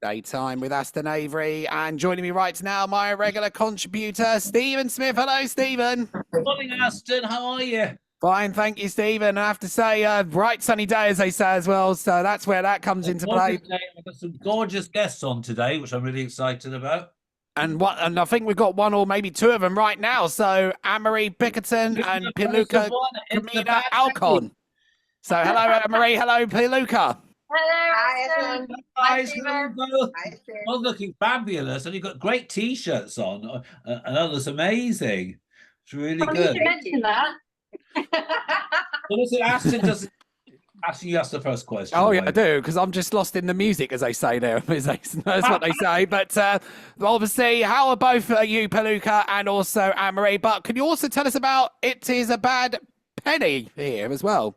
Daytime with AnneMarie, and joining me right now, my regular contributor, Stephen Smith. Hello, Stephen. Morning, Aston. How are you? Fine, thank you, Stephen. I have to say, bright sunny day, as they say as well. So that's where that comes into play. I've got some gorgeous guests on today, which I'm really excited about. And I think we've got one or maybe two of them right now. So AnneMarie, Bickerton, and Piluca, Camino, Alcon. So hello, AnneMarie. Hello, Piluca. Hello, Aston. Hi, Stephen. Both looking fabulous, and you've got great T-shirts on, and that looks amazing. It's really good. You mention that. Well, listen, Aston doesn't. Aston, you asked the first question. Oh, yeah, I do, because I'm just lost in the music, as they say there. That's what they say. But obviously, how are both you, Piluca, and also AnneMarie? But can you also tell us about It Is a Bad Penny here as well?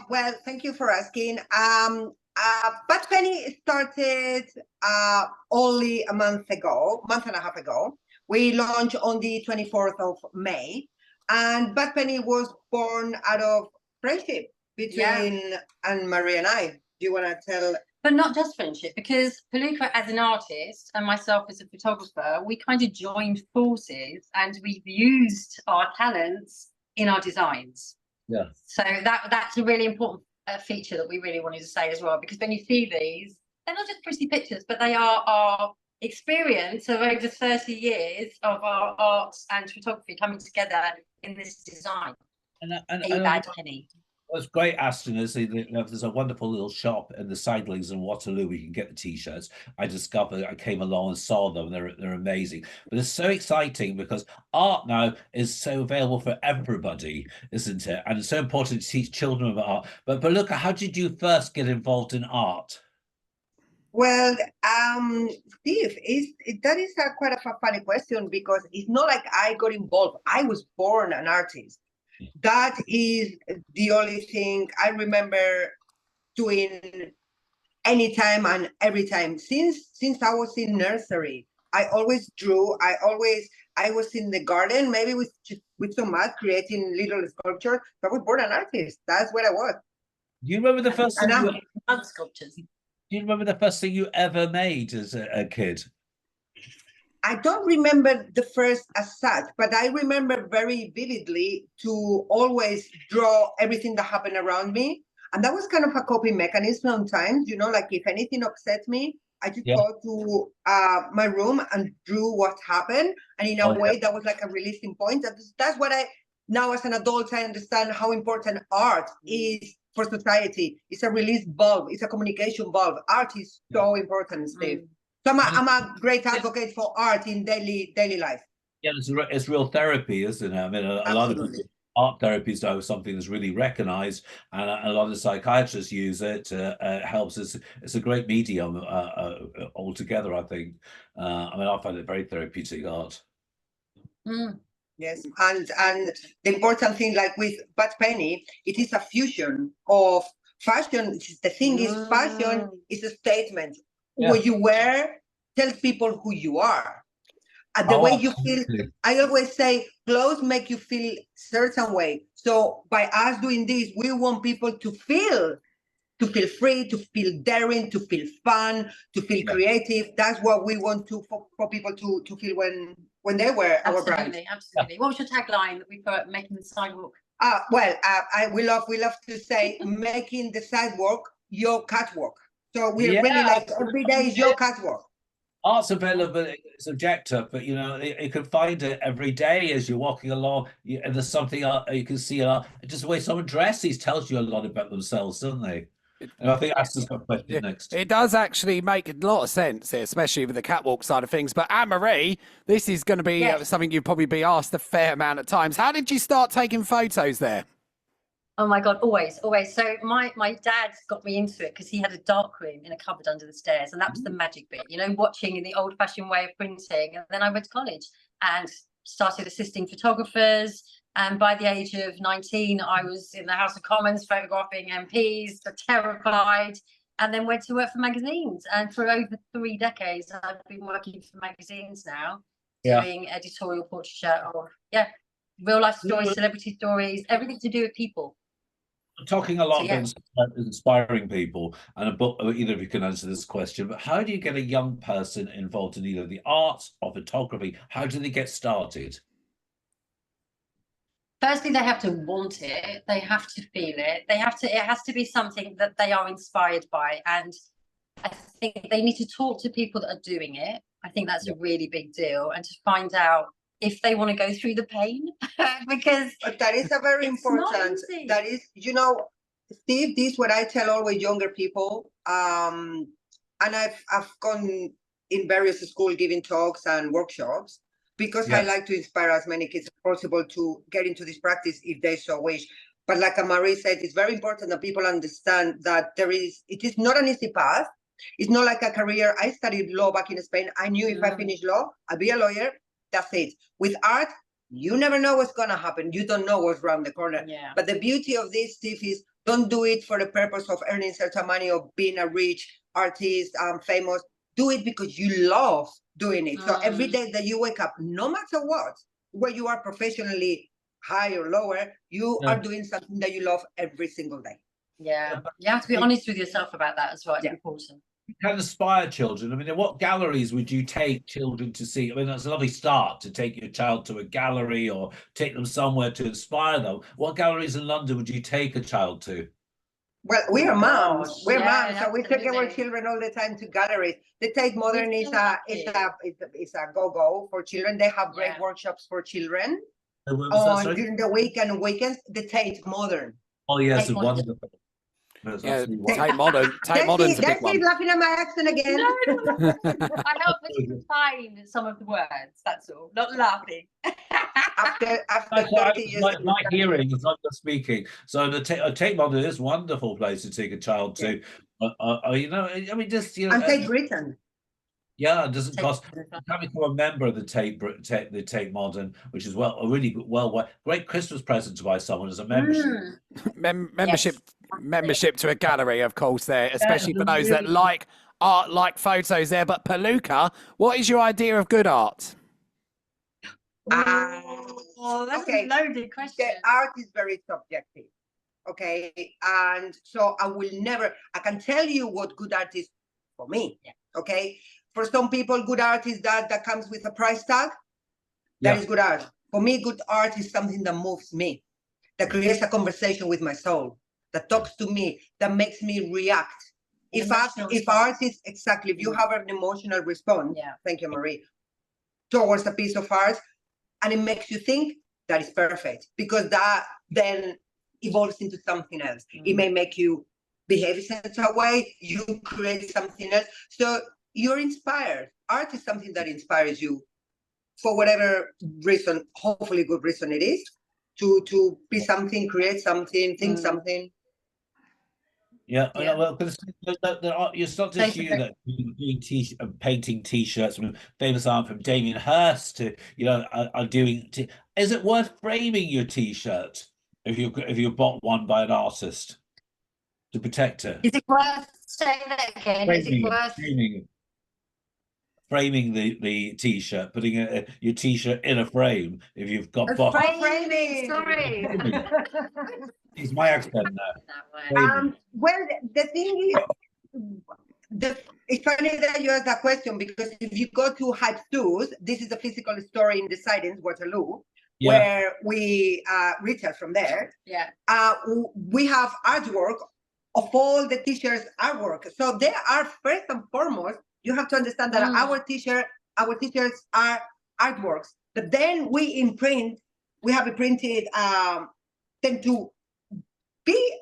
Well, thank you for asking. Bad Penny started only a month and a half ago. We launched on the 24th of May. And Bad Penny was born out of friendship between AnneMarie and I. Do you want to tell? But not just friendship, because Piluca as an artist and myself as a photographer, we kind of joined forces and we've used our talents in our designs. Yeah. So that's a really important feature that we really wanted to say as well, because when you see these, they're not just pretty pictures, but they are our experience of over 30 years of our arts and photography coming together in this design. And Bad Penny. What's great, Aston, is there's a wonderful little shop in the Sidelings in Waterloo where you can get the T-shirts. I came along and saw them. They're amazing. But it's so exciting because art now is so available for everybody, isn't it? And it's so important to teach children about art. But look, how did you first get involved in art? Well, Steve, that is quite a funny question, because it's not like I got involved. I was born an artist. That is the only thing I remember doing anytime and every time. Since I was in nursery, I always drew. I was in the garden, maybe with some mud, creating little sculptures. So I was born an artist. That's what I was. Do you remember the first mud sculptures? Do you remember the first thing you ever made as a kid? I don't remember the first as such, but I remember very vividly to always draw everything that happened around me. And that was kind of a coping mechanism sometimes, like if anything upset me, I just go to my room and drew what happened. And in a way, that was like a releasing point. That's what now as an adult, I understand how important art is for society. It's a release valve. It's a communication valve. Art is so important, Steve. So I'm a great advocate for art in daily life. Yeah, it's real therapy, isn't it? I mean, a lot of art therapies are something that's really recognized, and a lot of psychiatrists use it. Helps. It's a great medium altogether, I think. I mean, I find it very therapeutic art. Yes, and the important thing, like with Bad Penny, it is a fusion of fashion. The thing is, fashion is a statement. What you wear tells people who you are. And the way you feel, I always say, clothes make you feel certain way. So by us doing this, we want people to feel free, to feel daring, to feel fun, to feel creative. That's what we want for people to feel when they wear our brand. Absolutely. What was your tagline that we put, making the sidewalk? We love to say, making the sidewalk your catwalk. So we're really like, every day is your catwalk. Art's available, it's subjective, but you can find it every day as you're walking along. And there's something you can see. Just the way someone dresses tells you a lot about themselves, doesn't they? And I think Aston's got a question next. It does actually make a lot of sense, especially with the catwalk side of things. But AnneMarie, this is going to be something you'd probably be asked a fair amount of times. How did you start taking photos there? Oh my God, always. So my dad got me into it because he had a dark room in a cupboard under the stairs, and that was the magic bit, watching in the old-fashioned way of printing. And then I went to college and started assisting photographers. And by the age of 19, I was in the House of Commons photographing MPs, terrified, and then went to work for magazines. And for over 3 decades, I've been working for magazines now, doing editorial portraiture of real life stories, celebrity stories, everything to do with people. talking a lot So, yeah. about inspiring people, and a book. Either of you can answer this question, but how do you get a young person involved in either the arts or photography? How do they get started? Firstly, they have to want it. They have to feel it. It has to be something that they are inspired by. And I think they need to talk to people that are doing it. I think that's a really big deal. And to find out if they want to go through the pain, because that is a very it's not important. easy. That is, Steve, this is what I tell always younger people. And I've gone in various schools giving talks and workshops, because I like to inspire as many kids as possible to get into this practice if they so wish. But like AnneMarie said, it's very important that people understand that it is not an easy path. It's not like a career. I studied law back in Spain. I knew if I finished law, I'd be a lawyer. That's it. With art, you never know what's going to happen. You don't know what's around the corner. Yeah. But the beauty of this, Steve, is don't do it for the purpose of earning certain money or being a rich artist, famous. Do it because you love doing it. So every day that you wake up, no matter what, where you are professionally high or lower, you are doing something that you love every single day. Yeah. You have to be honest with yourself about that as well. It's important. You can inspire children. I mean, what galleries would you take children to see? I mean, that's a lovely start to take your child to a gallery or take them somewhere to inspire them. What galleries in London would you take a child to? Well, we are moms. We're moms, so we take our absolutely. children all the time to galleries. The Tate Modern is a go-go for children. They have great workshops for children. During the week and weekends, the Tate Modern. Oh yes, Tate it's Modern. wonderful. That's Yeah, absolutely wonderful. Tate Modern's a big That's one. it, laughing at my accent again. No. I help them define some of the words. That's all. Not laughing. After That's 30 years. my hearing is not just speaking. So the Tate Modern is a wonderful place to take a child to. I mean, just And Tate Britain. Yeah, it doesn't cost. You can become a member of the Tate Modern, which is a really good, great Christmas present to buy someone as a membership. Membership to a gallery, of course, there, especially for those that like art, like photos there. But Piluca, what is your idea of good art? That's a loaded question. The art is very subjective. Okay. And so I can tell you what good art is for me. Yeah. Okay. For some people, good art is that comes with a price tag. That is good art. For me, good art is something that moves me, that creates a conversation with my soul, that talks to me, that makes me react. If art is if you have an emotional response, thank you, Marie, towards a piece of art, and it makes you think, that is perfect, because that then evolves into something else. It may make you behave in such a way, you create something else. So you're inspired. Art is something that inspires you for whatever reason, hopefully good reason it is, to be something, create something, think something. Yeah, well, because it's not just you that doing painting T-shirts. I mean, famous art from Damien Hirst to are doing. Is it worth framing your T-shirt if you bought one by an artist to protect it? Is it worth saying that again? Is it worth framing the T-shirt, putting your T-shirt in a frame if you've got framing? Sorry. It's my accent now. Well, the thing is, it's funny that you asked that question, because if you go to Hype Stores, this is a physical store in the Sidings, Waterloo, where we retail from there. Yeah. We have artwork of all the T-shirts artwork. So they are, first and foremost, you have to understand that our T-shirts are artworks. But then we have it printed, tend to be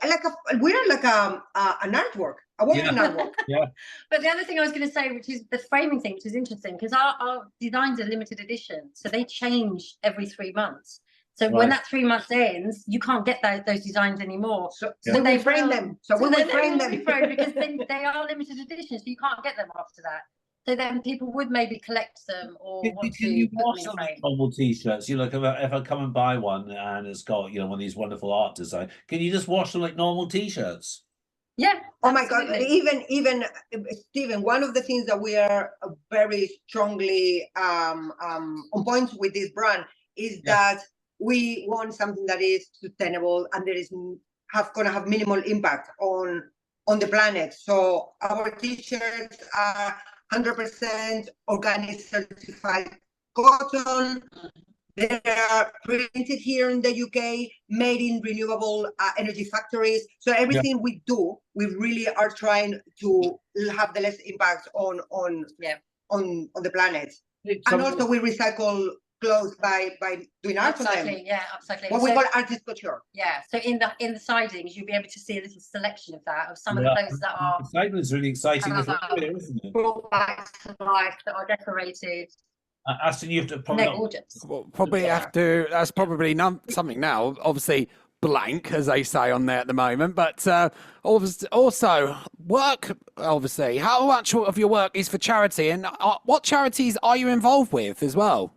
we're like an artwork, a walking artwork. Yeah. But the other thing I was going to say, which is the framing thing, which is interesting, because our designs are limited edition, so they change every 3 months. So when that 3 months ends, you can't get those designs anymore. So they frame them. So we will frame them because they are limited editions, so you can't get them after that. So then people would maybe collect them or want to put them in a frame. Normal T-shirts. If I come and buy one and it's got one of these wonderful art design, can you just wash them like normal T-shirts? Yeah. Oh my God! Even Stephen, one of the things that we are very strongly on point with this brand is that we want something that is sustainable, and there is gonna have minimal impact on the planet. So our t-shirts are 100% organic certified cotton. They are printed here in the UK, made in renewable energy factories. So everything we do, we really are trying to have the less impact on the planet. And also we recycle clothes by doing art for them. Upcycling, yeah, upcycling. What we call artist couture. Yeah, so in the sidings, you'll be able to see a little selection of that, of some of the clothes that are The siding is really exciting as well, isn't it? brought back to life, that are decorated. Aston, you have to And probably they're not, gorgeous. Well, probably have to. That's probably something now. Obviously, blank, as they say on there at the moment. But also work. Obviously, how much of your work is for charity, and what charities are you involved with as well?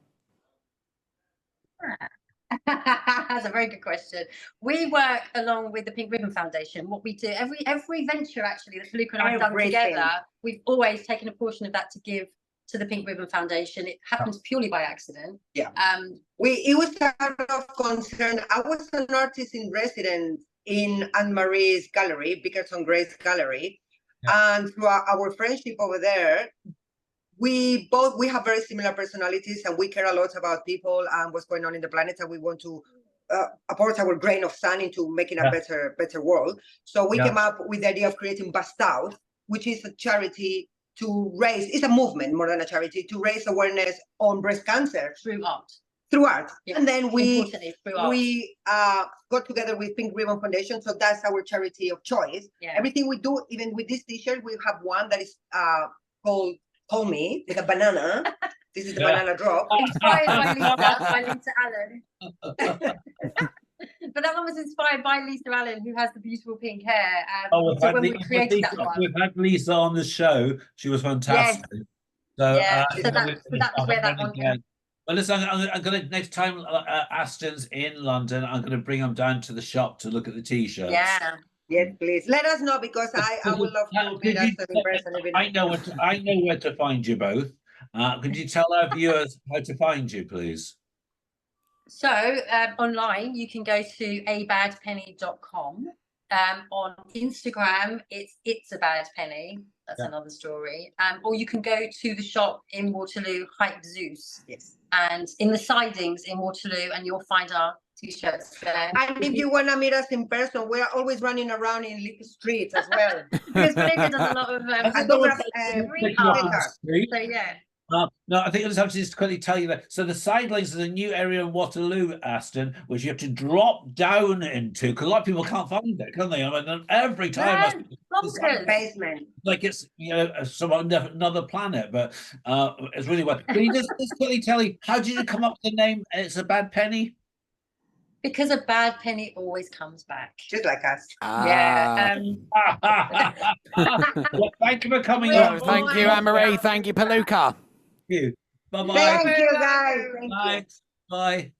That's a very good question. We work along with the Pink Ribbon Foundation. What we do, every venture actually that Piluca and I have done together, we've always taken a portion of that to give to the Pink Ribbon Foundation. It happens purely by accident. Yeah. It was out of concern. I was an artist in residence in AnneMarie's gallery, Bickerton Grace Gallery, and through our friendship over there, we have very similar personalities, and we care a lot about people and what's going on in the planet, and we want to apport our grain of sand into making a better world. So we came up with the idea of creating Bust Out, which is a charity to raise, it's a movement more than a charity, to raise awareness on breast cancer through art. Yeah. And then we got together with Pink Ribbon Foundation, so that's our charity of choice. Everything we do, even with this t-shirt, we have one that is called Call Me, with a banana. This is the banana drop. Inspired by Lisa Allen. But that one was inspired by Lisa Allen, who has the beautiful pink hair. So when we created that one. We've had Lisa on the show. She was fantastic. So, so that's where that one came. Well, listen, I'm going to, next time Aston's in London, I'm going to bring them down to the shop to look at the t-shirts. Yeah. Yes, please. Let us know, because I would love to meet Aston in person. I know where to find you both. Could you tell our viewers how to find you, please? So online, you can go to abadpenny.com. On Instagram, it's a bad penny. That's another story. Or you can go to the shop in Waterloo, Hype Zeus. Yes. And in the sidings in Waterloo, and you'll find our t-shirts there. And if you want to meet us in person, we're always running around in Lick Street as well. Because Piluca does a lot of so yeah. No, I think I just have to just quickly tell you that. So the sidelines is a new area in Waterloo, Aston, which you have to drop down into, because a lot of people can't find it, can they? I mean, every time it's a basement, like it's some another planet, but it's really well. Can you just quickly tell me, how did you come up with the name? It's a Bad Penny. Because a bad penny always comes back. Just like us. Yeah. Well, thank you for coming on. Thank you, AnneMarie. Thank you, Piluca. Thank you. Bye-bye. Thank you, guys. Bye. Bye.